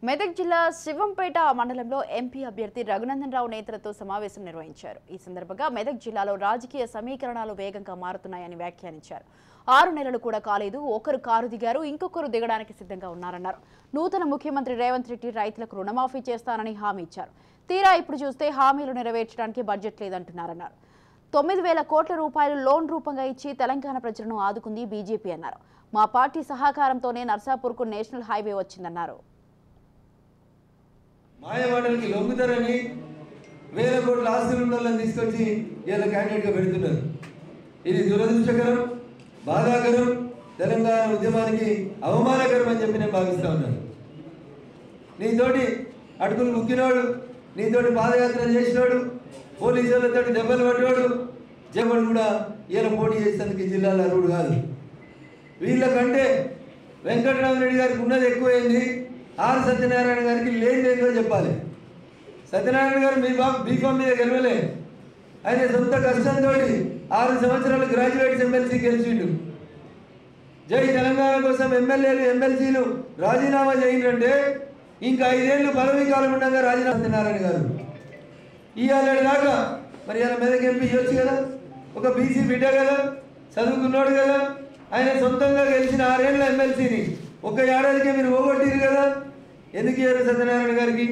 మెదక్ జిల్లా శివంపేట మండలంలో ఎంపీ అభ్యర్థి రఘునందన్ రావు నేతృత్వంతో సమావేశం నిర్వహించారు. ఈ సందర్భంగా మెదక్ జిల్లాలో రాజకీయ సమీకరణాలు వేగంగా మారుతున్నాయని వ్యాఖ్యానించారు. 6 నెలలు కూడా కాలేదు, ఒకరు కారు దిగారు, ఇంకొకరు దిగడానికి సిద్ధంగా ఉన్నారన్నారు. నూతన ముఖ్యమంత్రి రేవంత్ రెడ్డి రైతులకు రుణమాఫీ చేస్తానని హామీ ఇచ్చారు. తీరా ఇప్పుడు చూస్తే హామీలు నెరవేర్చడానికి బడ్జెట్ లేదంటున్నారన్నారు. 9,000 కోట్ల రూపాయలు లోన్ రూపంగా ఇచ్చి తెలంగాణ ప్రజలను ఆదుకుంది బీజేపీ అన్నారు. మా పార్టీ సహకారంతోనే నర్సాపూర్కు నేషనల్ హైవే వచ్చిందన్నారు. మాయవాడలకి లొంగుతారని 1,000 కోట్ల ఆస్తులు ఉన్న వాళ్ళని తీసుకొచ్చి ఇలా క్యాండిడేట్గా పెడుతున్నారు. ఇది దురదృష్టకరం, బాధాకరం, తెలంగాణ ఉద్యమానికి అవమానకరం అని చెప్పి నేను భావిస్తూ ఉన్నాను. నీతోటి అటుకులు ముక్కినోడు, నీతోటి పాదయాత్ర చేసినోడు, పోలీసులతో దెబ్బలు పడ్డాడు, జగన్ కూడా ఇలా పోటీ చేసేందుకు ఈ జిల్లాలో అర్హుడు కాదు. వీళ్ళకంటే వెంకటరామరెడ్డి గారికి ఉన్నది ఎక్కువైంది, ఆర్ సత్యనారాయణ గారికి లేనిదేందో చెప్పాలి. సత్యనారాయణ గారు బీఫామ్ మీద గెలవలే, ఆయన సొంత కష్టంతో 6 సంవత్సరాలు గ్రాడ్యుయేట్స్ ఎమ్మెల్సీ గెలిచిండు. జై తెలంగాణ కోసం ఎమ్మెల్యేలు ఎమ్మెల్సీలు రాజీనామా చేయండి, ఇంకా 5 ఏళ్ళు పదవీ కాలం ఉండగా రాజీనామా సత్యనారాయణ గారు ఇవాళ దాకా మరి ఇలా మెదక్ ఎంపీ ఇవ్వచ్చు కదా, ఒక బీసీ బిడ్డ కదా, చదువుకున్నాడు కదా, ఆయన సొంతంగా గెలిచిన 6 ఏళ్ళ ఎమ్మెల్సీని 1 ఏడాదికే మీరు పోగొట్టిరు కదా. ఎందుకు ఇవ్వరు సత్యనారాయణ గారికి?